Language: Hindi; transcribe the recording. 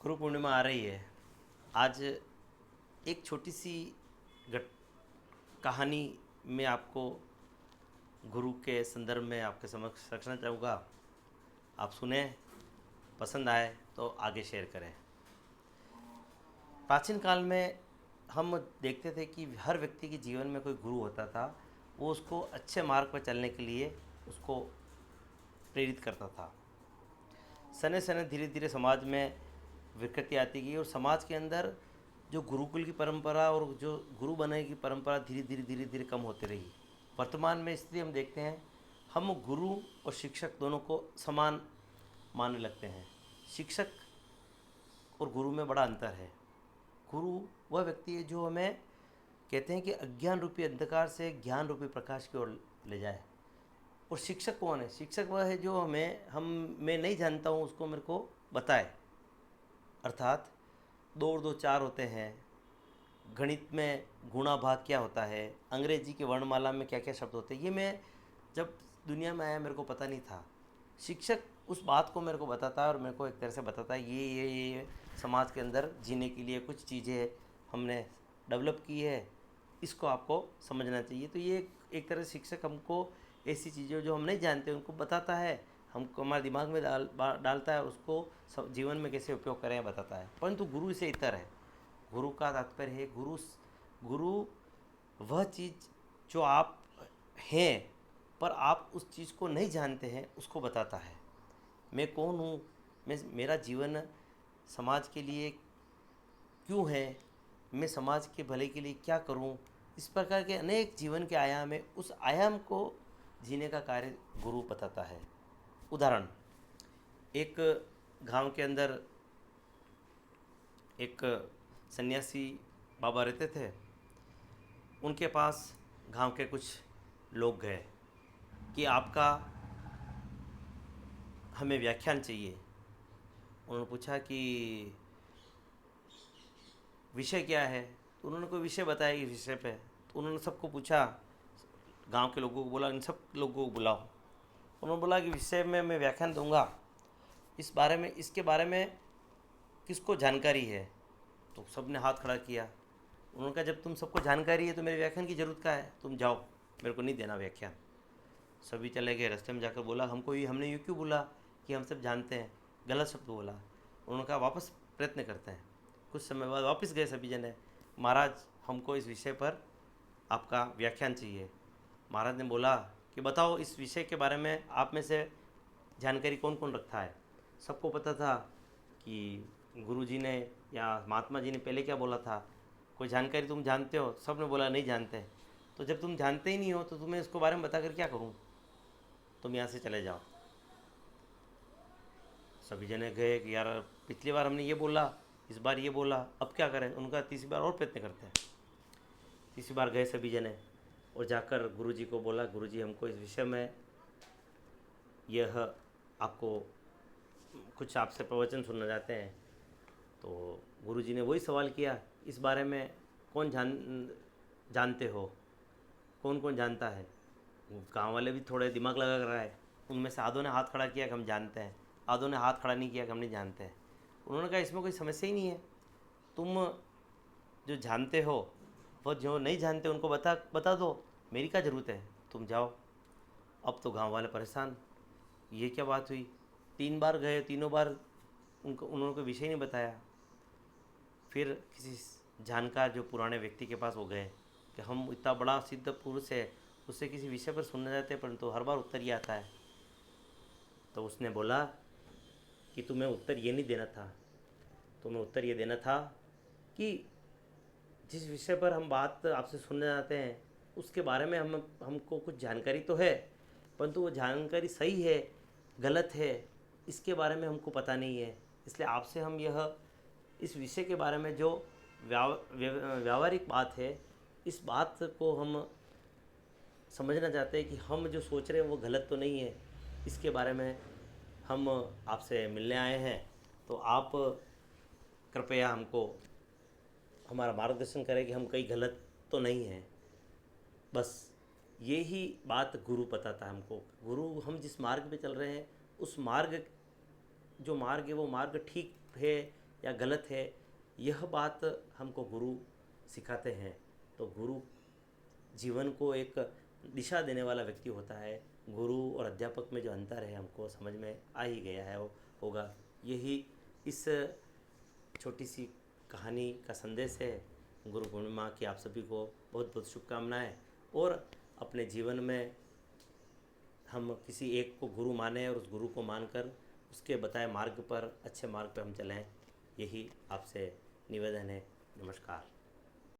गुरु पूर्णिमा आ रही है। आज एक छोटी सी घट कहानी मैं आपको गुरु के संदर्भ में आपके समक्ष रखना चाहूँगा। आप सुने, पसंद आए तो आगे शेयर करें। प्राचीन काल में हम देखते थे कि हर व्यक्ति के जीवन में कोई गुरु होता था। वो उसको अच्छे मार्ग पर चलने के लिए उसको प्रेरित करता था। समय समय धीरे धीरे समाज में विकृति आती गई और समाज के अंदर जो गुरुकुल की परंपरा और जो गुरु बनने की परंपरा धीरे धीरे कम होती रही। वर्तमान में स्थिति हम देखते हैं, हम गुरु और शिक्षक दोनों को समान मानने लगते हैं। शिक्षक और गुरु में बड़ा अंतर है। गुरु वह व्यक्ति है जो हमें कहते हैं कि अज्ञान रूपी अंधकार से ज्ञान रूपी प्रकाश की ओर ले जाए। और शिक्षक कौन है? शिक्षक वह है जो मैं नहीं जानता हूँ उसको मेरे को बताए। अर्थात 2 और 2 4 होते हैं, गणित में गुणा भाग क्या होता है, अंग्रेजी के वर्णमाला में क्या क्या शब्द होते हैं, ये मैं जब दुनिया में आया मेरे को पता नहीं था। शिक्षक उस बात को मेरे को बताता है और मेरे को एक तरह से बताता है ये समाज के अंदर जीने के लिए कुछ चीज़ें हमने डेवलप की है, इसको आपको समझना चाहिए। तो ये एक तरह से शिक्षक हमको ऐसी चीज़ें जो हम नहीं जानते उनको बताता है, हमको हमारे दिमाग में डालता है, उसको जीवन में कैसे उपयोग करें बताता है। परंतु गुरु से इतर है। गुरु का तात्पर्य है गुरु वह चीज़ जो आप हैं पर आप उस चीज़ को नहीं जानते हैं उसको बताता है। मैं कौन हूँ, मेरा जीवन समाज के लिए क्यों है, मैं समाज के भले के लिए क्या करूं, इस प्रकार के अनेक जीवन के आयाम है। उस आयाम को जीने का कार्य गुरु बताता है। उदाहरण, एक गांव के अंदर एक सन्यासी बाबा रहते थे। उनके पास गांव के कुछ लोग गए कि आपका हमें व्याख्यान चाहिए। उन्होंने पूछा कि विषय क्या है, तो उन्होंने कोई विषय बताया इस विषय पे। तो उन्होंने सबको पूछा, गांव के लोगों को बोला, इन सब लोगों को बुलाओ। उन्होंने बोला कि विषय में मैं व्याख्यान दूंगा, इसके बारे में किसको जानकारी है? तो सबने हाथ खड़ा किया। उन्होंने कहा जब तुम सबको जानकारी है तो मेरे व्याख्यान की ज़रूरत क्या है, तुम जाओ, मेरे को नहीं देना व्याख्यान। सभी चले गए। रास्ते में जाकर बोला हमने यूँ क्यों बोला कि हम सब जानते हैं, गलत शब्द बोला। उन्होंने कहा वापस प्रयत्न करते हैं। कुछ समय बाद वापस गए सभी जने, महाराज हमको इस विषय पर आपका व्याख्यान चाहिए। महाराज ने बोला कि बताओ इस विषय के बारे में आप में से जानकारी कौन कौन रखता है। सबको पता था कि गुरुजी ने या महात्मा जी ने पहले क्या बोला था, कोई जानकारी तुम जानते हो? सब ने बोला नहीं जानते। तो जब तुम जानते ही नहीं हो तो तुम्हें इसको बारे में बताकर क्या करूं, तुम यहाँ से चले जाओ। सभी जने गए कि यार पिछली बार हमने ये बोला, इस बार ये बोला, अब क्या करें? उनका तीसरी बार और प्रयत्न करते हैं। तीसरी बार गए सभी जने और जाकर गुरुजी को बोला, गुरुजी हमको इस विषय में यह आपको कुछ आपसे प्रवचन सुनना चाहते हैं। तो गुरुजी ने वही सवाल किया, इस बारे में कौन जानते हो, कौन कौन जानता है? गांव वाले भी थोड़े दिमाग लगा कर रहा है। उनमें से आधों ने हाथ खड़ा किया कि हम जानते हैं, आधों ने हाथ खड़ा नहीं किया कि हम नहीं जानते हैं। उन्होंने कहा इसमें कोई समस्या ही नहीं है, तुम जो जानते हो वो जो नहीं जानते उनको बता दो, मेरी क्या ज़रूरत है, तुम जाओ। अब तो गांव वाले परेशान, ये क्या बात हुई? 3 बार गए, तीनों बार उन्होंने कोई विषय नहीं बताया। फिर किसी जानकार जो पुराने व्यक्ति के पास वो गए कि हम इतना बड़ा सिद्ध पुरुष है, उससे किसी विषय पर सुनना चाहते हैं परंतु हर बार उत्तर ही आता है। तो उसने बोला कि तुम्हें उत्तर ये नहीं देना था, तुम्हें उत्तर ये देना था कि जिस विषय पर हम बात आपसे सुनना चाहते हैं उसके बारे में हमको कुछ जानकारी तो है, परंतु वो जानकारी सही है गलत है इसके बारे में हमको पता नहीं है। इसलिए आपसे हम इस विषय के बारे में जो व्यावहारिक बात है, इस बात को हम समझना चाहते हैं कि हम जो सोच रहे हैं वो गलत तो नहीं है। इसके बारे में हम आपसे मिलने आए हैं, तो आप कृपया हमको हमारा मार्गदर्शन करें कि हम कहीं गलत तो नहीं हैं। बस यही बात गुरु बताता है हमको। गुरु हम जिस मार्ग पे चल रहे हैं उस मार्ग जो मार्ग है वो मार्ग ठीक है या गलत है, यह बात हमको गुरु सिखाते हैं। तो गुरु जीवन को एक दिशा देने वाला व्यक्ति होता है। गुरु और अध्यापक में जो अंतर है हमको समझ में आ ही गया है वो होगा। यही इस छोटी सी कहानी का संदेश है। गुरु पूर्णिमा की आप सभी को बहुत बहुत शुभकामनाएं, और अपने जीवन में हम किसी एक को गुरु माने और उस गुरु को मानकर उसके बताए मार्ग पर, अच्छे मार्ग पर हम चलें, यही आपसे निवेदन है। नमस्कार।